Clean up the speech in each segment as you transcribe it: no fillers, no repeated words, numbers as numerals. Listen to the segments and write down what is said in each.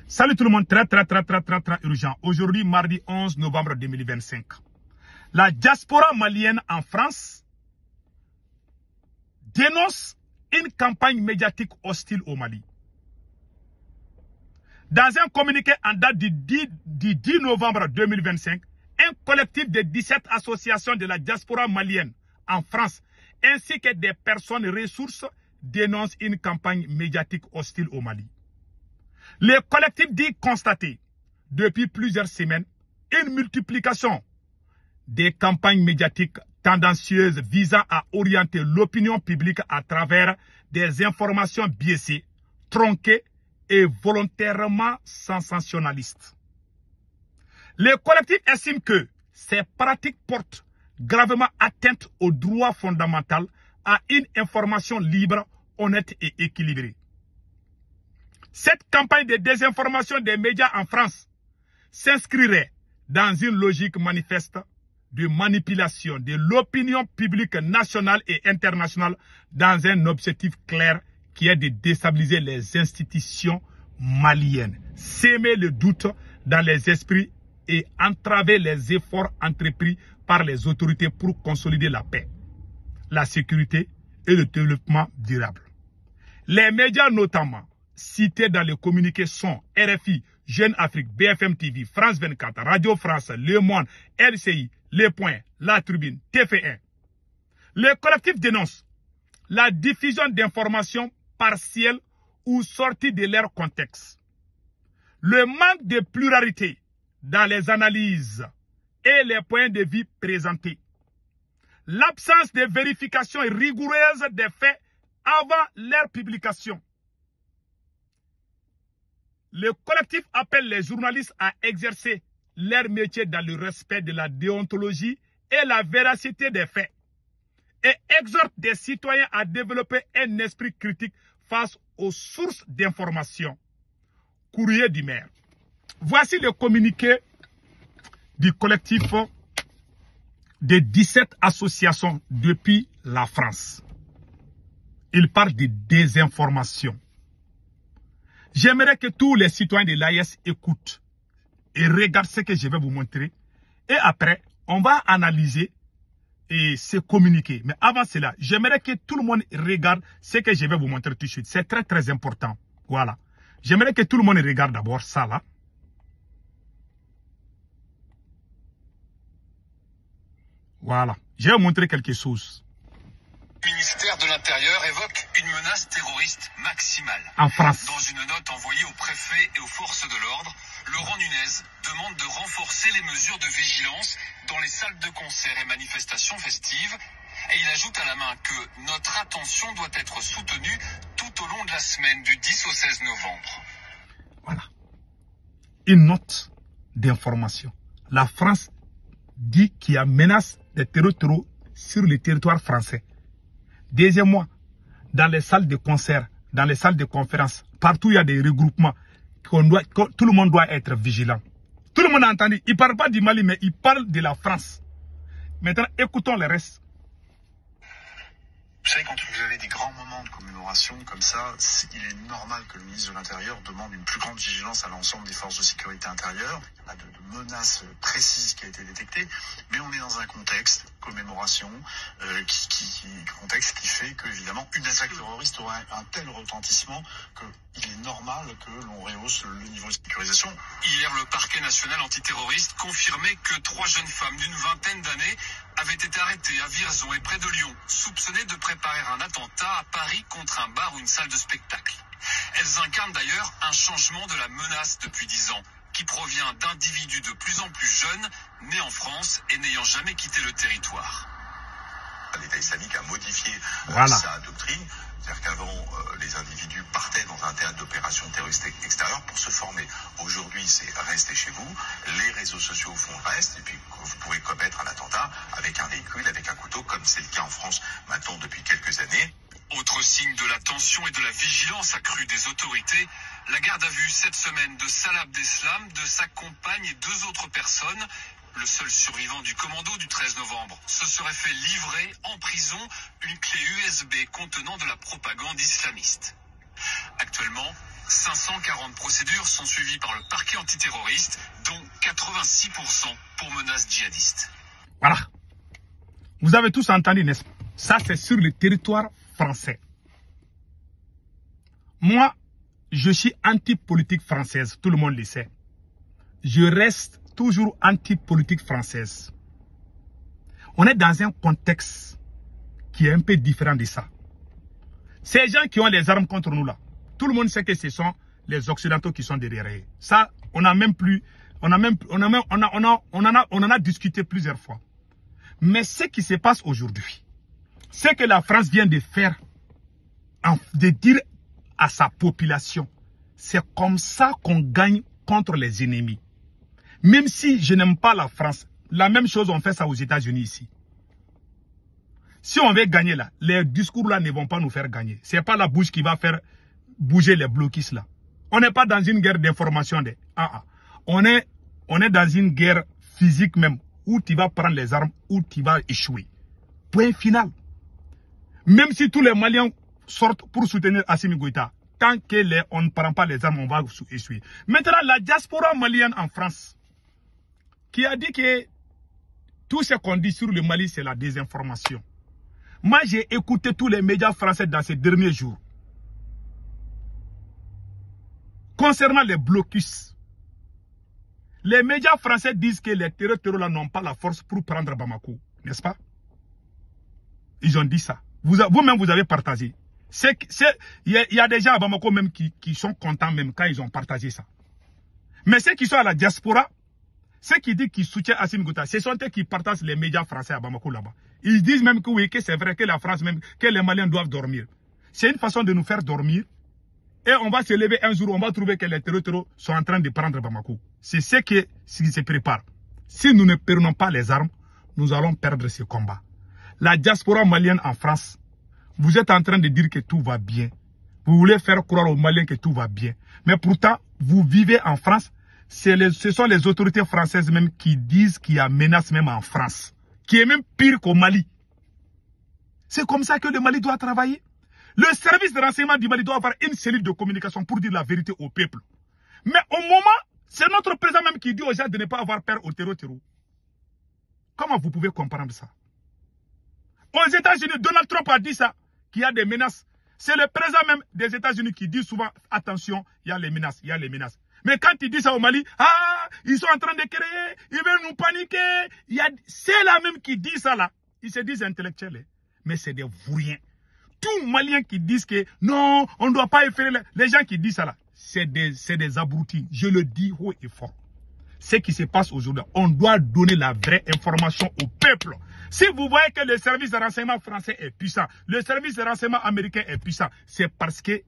Salut tout le monde, très urgent. Aujourd'hui, mardi 11 novembre 2025. La diaspora malienne en France dénonce une campagne médiatique hostile au Mali. Dans un communiqué en date du 10 novembre 2025, un collectif de 17 associations de la diaspora malienne en France ainsi que des personnes ressources dénoncent une campagne médiatique hostile au Mali. Le collectif dit constater depuis plusieurs semaines une multiplication des campagnes médiatiques tendancieuses visant à orienter l'opinion publique à travers des informations biaisées, tronquées et volontairement sensationnalistes. Le collectif estime que ces pratiques portent gravement atteinte au droit fondamental à une information libre, honnête et équilibrée. Cette campagne de désinformation des médias en France s'inscrirait dans une logique manifeste de manipulation de l'opinion publique nationale et internationale dans un objectif clair qui est de déstabiliser les institutions maliennes, s'aimer le doute dans les esprits et entraver les efforts entrepris par les autorités pour consolider la paix, la sécurité et le développement durable. Les médias notamment cités dans le communiqué sont RFI, Jeune Afrique, BFM TV, France 24, Radio France, Le Monde, LCI, Le Point, La Tribune, TF1. Le collectif dénonce la diffusion d'informations partielles ou sorties de leur contexte, le manque de pluralité dans les analyses et les points de vue présentés, l'absence de vérification rigoureuse des faits avant leur publication. Le collectif appelle les journalistes à exercer leur métier dans le respect de la déontologie et la véracité des faits et exhorte des citoyens à développer un esprit critique face aux sources d'information. Courrier du maire. Voici le communiqué du collectif de 17 associations depuis la France. Il parle de désinformation. J'aimerais que tous les citoyens de l'AES écoutent et regardent ce que je vais vous montrer. Et après, on va analyser et se communiquer. Mais avant cela, j'aimerais que tout le monde regarde ce que je vais vous montrer tout de suite. C'est très important. Voilà. J'aimerais que tout le monde regarde d'abord ça là. Voilà. Je vais vous montrer quelque chose. Le ministère de l'Intérieur évoque une menace terroriste maximale. En France. Dans une note envoyée au préfet et aux forces de l'ordre, Laurent Nunez demande de renforcer les mesures de vigilance dans les salles de concert et manifestations festives. Et il ajoute à la main que notre attention doit être soutenue tout au long de la semaine du 10 au 16 novembre. Voilà. Une note d'information. La France dit qu'il y a menace de terror sur le territoire français. Deuxièmement, dans les salles de concert, dans les salles de conférence, partout il y a des regroupements, tout le monde doit être vigilant. Tout le monde a entendu, il ne parle pas du Mali, mais il parle de la France. Maintenant, écoutons le reste. Vous savez, quand vous avez des grands moments de commémoration comme ça, il est normal que le ministre de l'Intérieur demande une plus grande vigilance à l'ensemble des forces de sécurité intérieure. Il y a de menaces précises qui a été détectée, mais on est dans un contexte commémoration, contexte qui fait que, évidemment, une attaque terroriste aura un tel retentissement qu'il est normal que l'on rehausse le niveau de sécurisation. Hier, le parquet national antiterroriste confirmait que 3 jeunes femmes d'une vingtaine d'années avaient été arrêtées à Vierzon et près de Lyon, soupçonnées de préparer un attentat à Paris contre un bar ou une salle de spectacle. Elles incarnent d'ailleurs un changement de la menace depuis 10 ans, qui provient d'individus de plus en plus jeunes, nés en France et n'ayant jamais quitté le territoire. L'État islamique a modifié sa doctrine. C'est-à-dire qu'avant, les individus partaient dans un théâtre d'opération terroriste extérieur pour se former. Aujourd'hui, c'est rester chez vous. Les réseaux sociaux font le reste. Et puis, vous pouvez commettre un attentat avec un véhicule, avec un couteau, comme c'est le cas en France maintenant depuis quelques années. Autre signe de la tension et de la vigilance accrue des autorités, la garde à vue cette semaine de Salah Abdeslam, de sa compagne et 2 autres personnes. Le seul survivant du commando du 13 novembre se serait fait livrer en prison une clé USB contenant de la propagande islamiste. Actuellement, 540 procédures sont suivies par le parquet antiterroriste, dont 86% pour menaces djihadistes. Voilà. Vous avez tous entendu, n'est-ce pas? Ça, c'est sur le territoire français. Moi, je suis anti-politique française, tout le monde le sait. Je reste toujours anti-politique française. On est dans un contexte qui est un peu différent de ça. Ces gens qui ont les armes contre nous là, tout le monde sait que ce sont les Occidentaux qui sont derrière eux. Ça, on en a discuté plusieurs fois. Mais ce qui se passe aujourd'hui, c'est que la France vient de faire, de dire à sa population, c'est comme ça qu'on gagne contre les ennemis. Même si je n'aime pas la France, la même chose on fait ça aux États-Unis ici. Si on veut gagner là, les discours là ne vont pas nous faire gagner. Ce n'est pas la bouche qui va faire bouger les bloquistes là. On n'est pas dans une guerre d'information. On est dans une guerre physique même, où tu vas prendre les armes, où tu vas échouer. Point final. Même si tous les Maliens sortent pour soutenir Assimi Goïta, tant qu'on ne prend pas les armes, on va échouer. Maintenant, la diaspora malienne en France, qui a dit que tout ce qu'on dit sur le Mali, c'est la désinformation. Moi, j'ai écouté tous les médias français dans ces derniers jours. Concernant les blocus, les médias français disent que les terroristes là n'ont pas la force pour prendre Bamako, n'est-ce pas? Ils ont dit ça. Vous-même, vous avez partagé. Il y a des gens à Bamako même qui sont contents même quand ils ont partagé ça. Mais ceux qui sont à la diaspora, ceux qui disent qu'ils soutiennent Assimi Goïta, ce sont eux qui partagent les médias français à Bamako là-bas. Ils disent même que oui, que c'est vrai que la France même, que les Maliens doivent dormir. C'est une façon de nous faire dormir. Et on va se lever un jour, on va trouver que les terroristes sont en train de prendre Bamako. C'est ce qui se prépare. Si nous ne prenons pas les armes, nous allons perdre ce combat. La diaspora malienne en France, vous êtes en train de dire que tout va bien. Vous voulez faire croire aux Maliens que tout va bien. Mais pourtant, vous vivez en France. Ce sont les autorités françaises même qui disent qu'il y a menace même en France. Qui est même pire qu'au Mali. C'est comme ça que le Mali doit travailler. Le service de renseignement du Mali doit avoir une cellule de communication pour dire la vérité au peuple. Mais au moment, c'est notre président même qui dit aux gens de ne pas avoir peur au terreau. Comment vous pouvez comprendre ça? Aux États-Unis, Donald Trump a dit ça, qu'il y a des menaces. C'est le président même des États-Unis qui dit souvent, attention, il y a les menaces, il y a les menaces. Mais quand il dit ça au Mali, ils sont en train de créer, ils veulent nous paniquer. C'est là même qui dit ça là. Ils se disent intellectuels, mais c'est des vauriens. Tous Maliens qui disent que non, on ne doit pas effeuiller les gens qui disent ça là, c'est des abrutis. Je le dis haut et fort. Ce qui se passe aujourd'hui, on doit donner la vraie information au peuple. Si vous voyez que le service de renseignement français est puissant, le service de renseignement américain est puissant, c'est parce qu'ils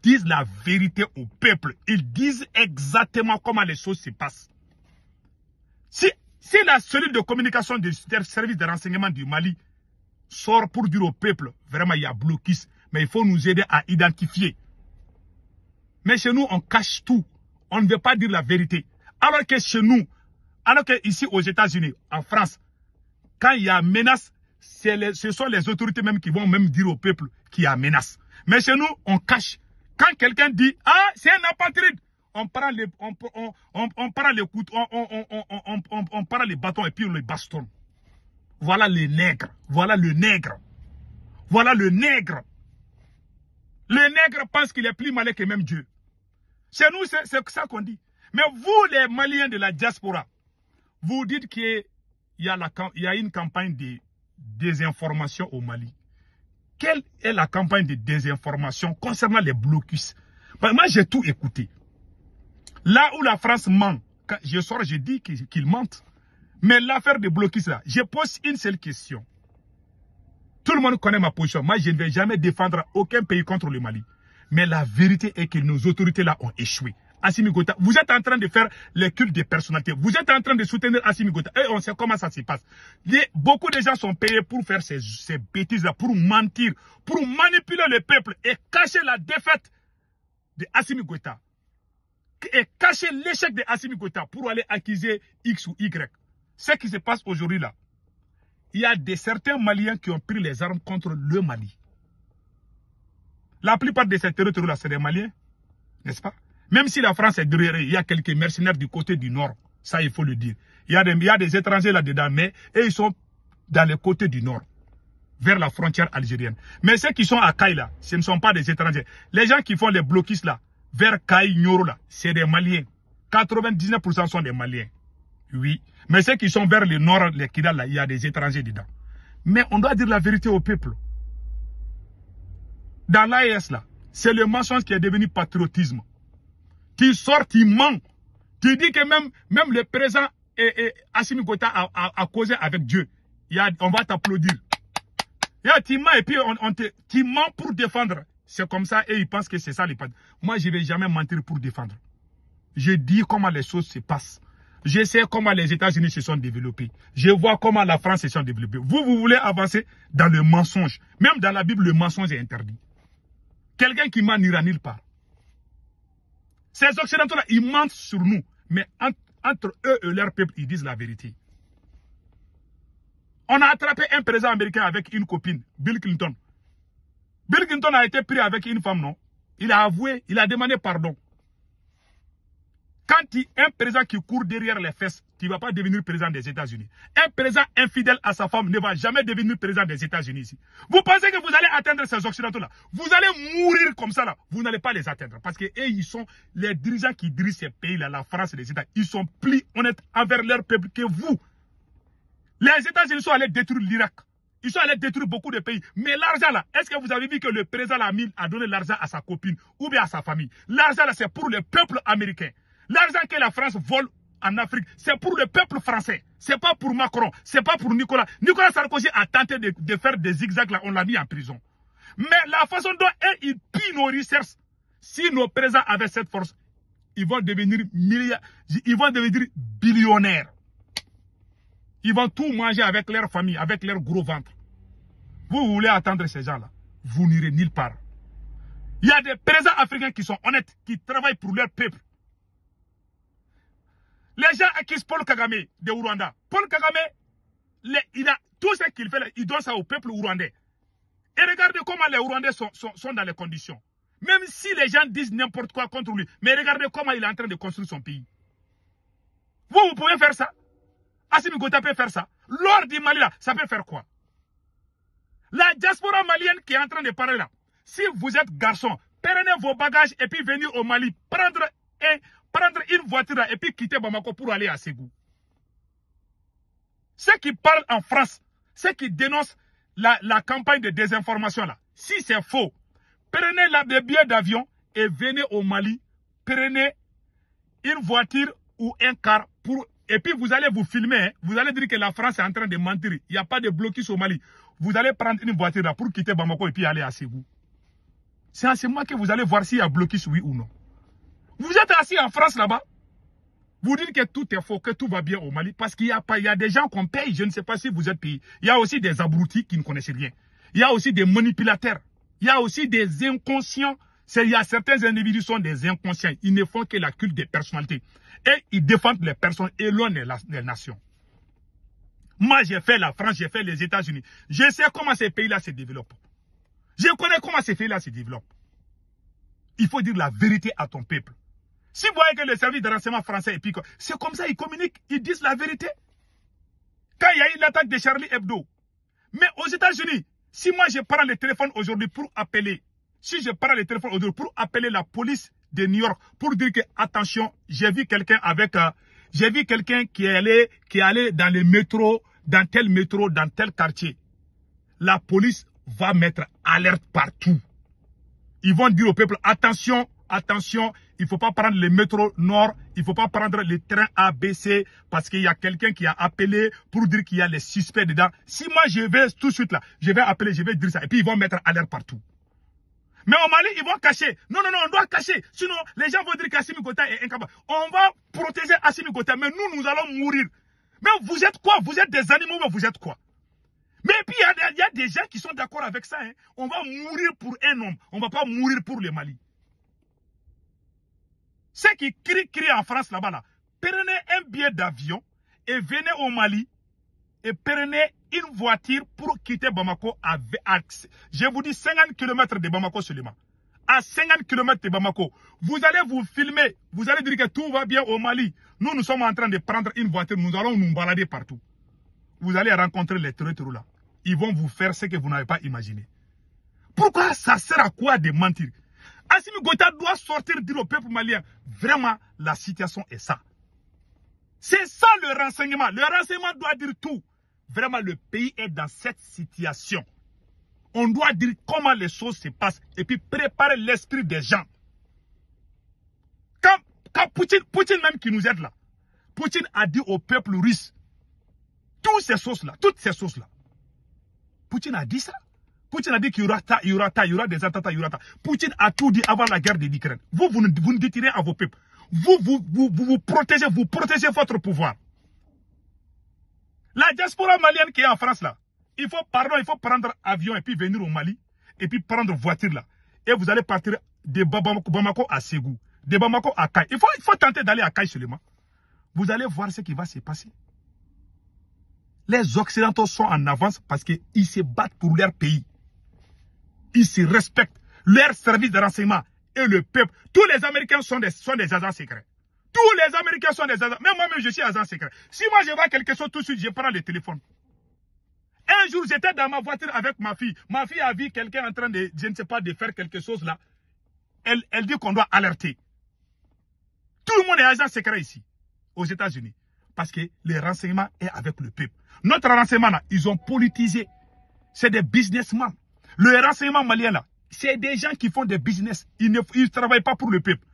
disent la vérité au peuple. Ils disent exactement comment les choses se passent. Si la cellule de communication du service de renseignement du Mali sort pour dire au peuple, vraiment il y a blocus, mais il faut nous aider à identifier. Mais chez nous, on cache tout. On ne veut pas dire la vérité. Alors que chez nous, alors que ici aux États-Unis, en France, quand il y a menace, ce sont les autorités même qui vont même dire au peuple qu'il y a menace. Mais chez nous, on cache. Quand quelqu'un dit, c'est un apatride, on prend les bâtons et puis on les bastonne. Voilà les nègres. Voilà le nègre. Voilà le nègre. Le nègre pense qu'il est plus malin que même Dieu. Chez nous, c'est ça qu'on dit. Mais vous, les Maliens de la diaspora, vous dites qu'il y a une campagne de désinformation au Mali. Quelle est la campagne de désinformation concernant les blocus? Moi, j'ai tout écouté. Là où la France ment, quand je sors, je dis qu'ils mentent. Mais l'affaire des blocus là, je pose une seule question. Tout le monde connaît ma position. Moi, je ne vais jamais défendre aucun pays contre le Mali. Mais la vérité est que nos autorités là ont échoué. Assimi Goïta, vous êtes en train de faire le culte des personnalités. Vous êtes en train de soutenir Assimi Goïta. Et on sait comment ça se passe. Beaucoup de gens sont payés pour faire ces bêtises-là, pour mentir, pour manipuler le peuple et cacher la défaite de Assimi Goïta. Et cacher l'échec de Assimi Goïta pour aller accuser X ou Y. Ce qui se passe aujourd'hui là, il y a certains Maliens qui ont pris les armes contre le Mali. La plupart de ces terroristes-là, c'est des Maliens, n'est-ce pas? Même si la France est derrière, il y a quelques mercenaires du côté du nord. Ça, il faut le dire. Il y a des étrangers là-dedans, mais ils sont dans le côté du nord, vers la frontière algérienne. Mais ceux qui sont à Kaï, là, ce ne sont pas des étrangers. Les gens qui font les blocus, là, vers Kaï, Nioro, là, c'est des Maliens. 99% sont des Maliens. Oui. Mais ceux qui sont vers le nord, les Kidal, là, il y a des étrangers dedans. Mais on doit dire la vérité au peuple. Dans l'AES, là, c'est le mensonge qui est devenu patriotisme. Tu sors, tu mens. Tu dis que même le président Assimi Goïta a causé avec Dieu. On va t'applaudir. Tu mens et puis tu mens pour défendre. C'est comme ça et ils pensent que c'est ça les patriotes. Moi, je ne vais jamais mentir pour défendre. Je dis comment les choses se passent. Je sais comment les États-Unis se sont développés. Je vois comment la France se sont développée. Vous voulez avancer dans le mensonge. Même dans la Bible, le mensonge est interdit. Quelqu'un qui ment n'ira nulle part. Ces Occidentaux-là, ils mentent sur nous. Mais entre eux et leur peuple, ils disent la vérité. On a attrapé un président américain avec une copine, Bill Clinton. Bill Clinton a été pris avec une femme, non? Il a avoué, il a demandé pardon. Quand tu es un président qui court derrière les fesses, tu ne vas pas devenir président des États-Unis. Un président infidèle à sa femme ne va jamais devenir président des États-Unis ici. Vous pensez que vous allez atteindre ces Occidentaux-là? Vous allez mourir comme ça là. Vous n'allez pas les atteindre. Parce que ils sont les dirigeants qui dirigent ces pays-là, la France et les États. Ils sont plus honnêtes envers leur peuple que vous. Les États-Unis sont allés détruire l'Irak. Ils sont allés détruire beaucoup de pays. Mais l'argent là, est-ce que vous avez vu que le président a donné l'argent à sa copine ou bien à sa famille? L'argent là, c'est pour le peuple américain. L'argent que la France vole en Afrique, c'est pour le peuple français. C'est pas pour Macron, c'est pas pour Nicolas. Nicolas Sarkozy a tenté de faire des zigzags là, on l'a mis en prison. Mais la façon dont ils pillent nos recherches, si nos présidents avaient cette force, ils vont devenir billionnaires. Ils vont tout manger avec leur famille, avec leur gros ventre. Vous voulez attendre ces gens-là, vous n'irez nulle part. Il y a des présidents africains qui sont honnêtes, qui travaillent pour leur peuple. Les gens accusent Paul Kagame de Rwanda. Paul Kagame, il a tout ce qu'il fait, il donne ça au peuple ougandais. Et regardez comment les Ougandais sont dans les conditions. Même si les gens disent n'importe quoi contre lui, mais regardez comment il est en train de construire son pays. Vous pouvez faire ça. Assimi Goïta peut faire ça. Lors du Mali, là, ça peut faire quoi? La diaspora malienne qui est en train de parler là, si vous êtes garçon, prenez vos bagages et puis venez au Mali, prendre une voiture là, et puis quitter Bamako pour aller à Ségou. Ceux qui parlent en France, ceux qui dénoncent la campagne de désinformation là, si c'est faux, prenez des billets d'avion et venez au Mali, prenez une voiture ou un car et puis vous allez vous filmer, hein. Vous allez dire que la France est en train de mentir. Il n'y a pas de blocus au Mali. Vous allez prendre une voiture là pour quitter Bamako et puis aller à Ségou. C'est en ce moment que vous allez voir s'il y a blocus, oui ou non. Vous êtes assis en France là-bas. Vous dites que tout est faux, que tout va bien au Mali. Parce qu'il y a des gens qu'on paye. Je ne sais pas si vous êtes payé. Il y a aussi des abrutis qui ne connaissent rien. Il y a aussi des manipulateurs. Il y a aussi des inconscients. Il y a certains individus qui sont des inconscients. Ils ne font que la culte des personnalités. Et ils défendent les personnes et loin les nations. Moi, j'ai fait la France, j'ai fait les États-Unis. Je sais comment ces pays-là se développent. Je connais comment ces pays-là se développent. Il faut dire la vérité à ton peuple. Si vous voyez que le service de renseignement français est piquant, c'est comme ça, ils communiquent, ils disent la vérité. Quand il y a eu l'attaque de Charlie Hebdo. Mais aux États-Unis, si moi je prends le téléphone aujourd'hui pour appeler, la police de New York pour dire que, attention, j'ai vu quelqu'un qui allait dans le métro, dans tel quartier. La police va mettre alerte partout. Ils vont dire au peuple, attention, il ne faut pas prendre le métro nord, il ne faut pas prendre le train ABC parce qu'il y a quelqu'un qui a appelé pour dire qu'il y a les suspects dedans. Si moi je vais tout de suite là, je vais appeler, je vais dire ça et puis ils vont mettre alerte partout. Mais au Mali, ils vont cacher. Non, on doit cacher. Sinon, les gens vont dire qu'Assimi Goïta est incapable. On va protéger Assimi Goïta, mais nous allons mourir. Mais vous êtes quoi? Vous êtes des animaux, mais vous êtes quoi? Mais puis, il y a des gens qui sont d'accord avec ça. Hein. On va mourir pour un homme. On ne va pas mourir pour le Mali. Ceux qui crient en France là-bas, là, prenez un billet d'avion et venez au Mali et prenez une voiture pour quitter Bamako je vous dis 50 km de Bamako seulement. à 50 km de Bamako. Vous allez vous filmer, vous allez dire que tout va bien au Mali. Nous sommes en train de prendre une voiture, nous allons nous balader partout. Vous allez rencontrer les terroristes là. Ils vont vous faire ce que vous n'avez pas imaginé. Pourquoi ça sert à quoi de mentir? Assimi Goïta doit sortir dire au peuple malien, vraiment, la situation est ça. C'est ça le renseignement. Le renseignement doit dire tout. Vraiment, le pays est dans cette situation. On doit dire comment les choses se passent et puis préparer l'esprit des gens. Quand Poutine même qui nous aide là, Poutine a dit au peuple russe, toutes ces choses-là, Poutine a dit ça. Poutine a dit qu'il y aura il y aura des attentats, il y aura. Poutine a tout dit avant la guerre de l'Ukraine. Vous ne dites rien à vos peuples. Vous protégez votre pouvoir. La diaspora malienne qui est en France là, il faut prendre avion et puis venir au Mali, et puis prendre voiture là. Et vous allez partir de Bamako à Ségou, de Bamako à Kay. Il faut tenter d'aller à Kay seulement. Vous allez voir ce qui va se passer. Les Occidentaux sont en avance parce qu'ils se battent pour leur pays. Ils se respectent. Leur service de renseignement et le peuple. Tous les Américains sont des agents secrets. Tous les Américains sont des agents. Même moi-même, je suis agent secret. Si moi je vois quelque chose tout de suite, je prends le téléphone. Un jour, j'étais dans ma voiture avec ma fille. Ma fille a vu quelqu'un en train de, je ne sais pas, de faire quelque chose là. Elle dit qu'on doit alerter. Tout le monde est agent secret ici, aux États-Unis. Parce que le renseignement est avec le peuple. Notre renseignement là, ils ont politisé. C'est des businessmen. Le renseignement malien là, c'est des gens qui font des business. Ils ne travaillent pas pour le peuple.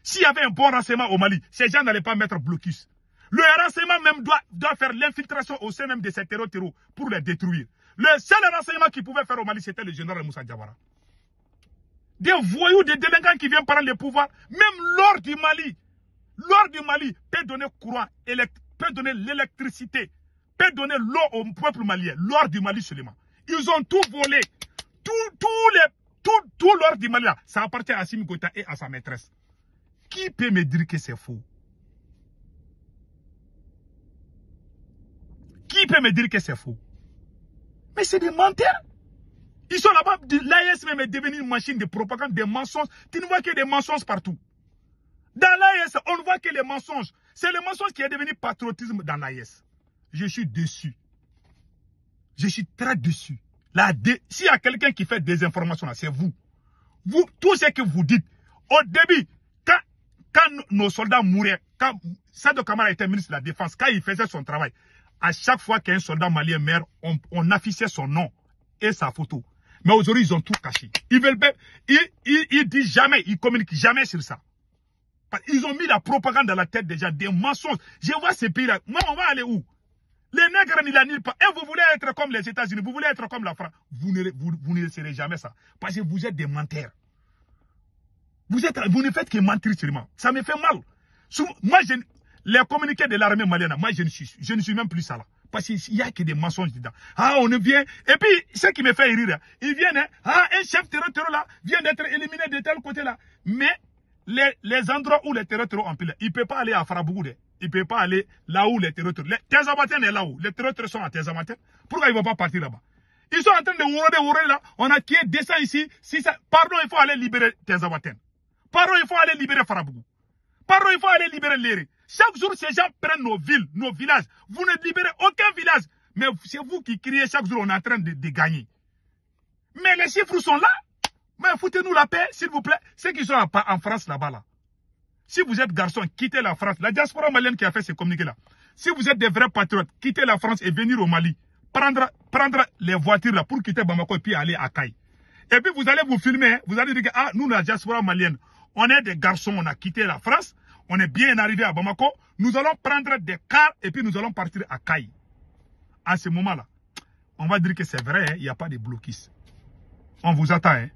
S'il y avait un bon renseignement au Mali, ces gens n'allaient pas mettre blocus. Le renseignement même doit faire l'infiltration au sein même de ces terreaux pour les détruire. Le seul renseignement qu'ils pouvaient faire au Mali, c'était le général Moussa Diawara. Des voyous, des délinquants qui viennent prendre le pouvoir, même l'or du Mali peut donner courant, peut donner l'électricité, peut donner l'eau au peuple malien, l'or du Mali seulement. Ils ont tout volé. Tout l'or du Mali là, ça appartient à Assimi Goïta et à sa maîtresse. Qui peut me dire que c'est faux? Qui peut me dire que c'est faux? Mais c'est des menteurs. Ils sont là-bas, l'AES même est devenu une machine de propagande, des mensonges. Tu ne vois que des mensonges partout. Dans l'AES, on ne voit que les mensonges. C'est le mensonge qui est devenu patriotisme dans l'AES. Je suis déçu. Je suis très déçu. S'il y a quelqu'un qui fait des informations, c'est vous. Vous, tout ce que vous dites, au début, quand nos soldats mouraient, quand Sadou Camara était ministre de la Défense, quand il faisait son travail, à chaque fois qu'un soldat malien meurt, on affichait son nom et sa photo. Mais aujourd'hui, ils ont tout caché. Ils disent jamais, ils communiquent jamais sur ça. Ils ont mis la propagande dans la tête des gens, des mensonges. Je vois ces pays-là. Moi, on va aller où? Les nègres n'y l'annulent pas. Et vous voulez être comme les États-Unis, vous voulez être comme la France. Vous ne serez jamais ça. Parce que vous êtes des menteurs. Vous ne faites que mentir seulement. Ça me fait mal. Moi, les communiqués de l'armée malienne, moi, je ne suis même plus ça là. Parce qu'il n'y a que des mensonges dedans. Ah, on vient. Et puis, ce qui me fait rire, ils viennent, hein, ah, un chef terroriste là vient d'être éliminé de tel côté là. Mais les endroits où les terroristes ont empilé, il ne peut pas aller à Farabougou. Il ne peut pas aller là où les terroristes. Tezamatène est là où. Les terroristes sont à Tezamatène. Pourquoi ils ne vont pas partir là-bas? Ils sont en train de ouvrir là. On a qui descend ici. Pardon, il faut aller libérer Tezamatène. Pardon, il faut aller libérer Farabougou. Pardon, il faut aller libérer Léré. Chaque jour, ces gens prennent nos villes, nos villages. Vous ne libérez aucun village. Mais c'est vous qui criez chaque jour, on est en train de gagner. Mais les chiffres sont là. Mais foutez-nous la paix, s'il vous plaît. Ceux qui sont en France là-bas, là. Si vous êtes garçon, quittez la France. La diaspora malienne qui a fait ces communiqués-là. Si vous êtes des vrais patriotes, quittez la France et venir au Mali. Prendre les voitures là pour quitter Bamako et puis aller à Kay. Et puis vous allez vous filmer. Hein. Vous allez dire que ah, nous, la diaspora malienne, on est des garçons, on a quitté la France. On est bien arrivé à Bamako. Nous allons prendre des cars et puis nous allons partir à Kay. À ce moment-là, on va dire que c'est vrai, il n'y a pas de blocus. On vous attend. Hein.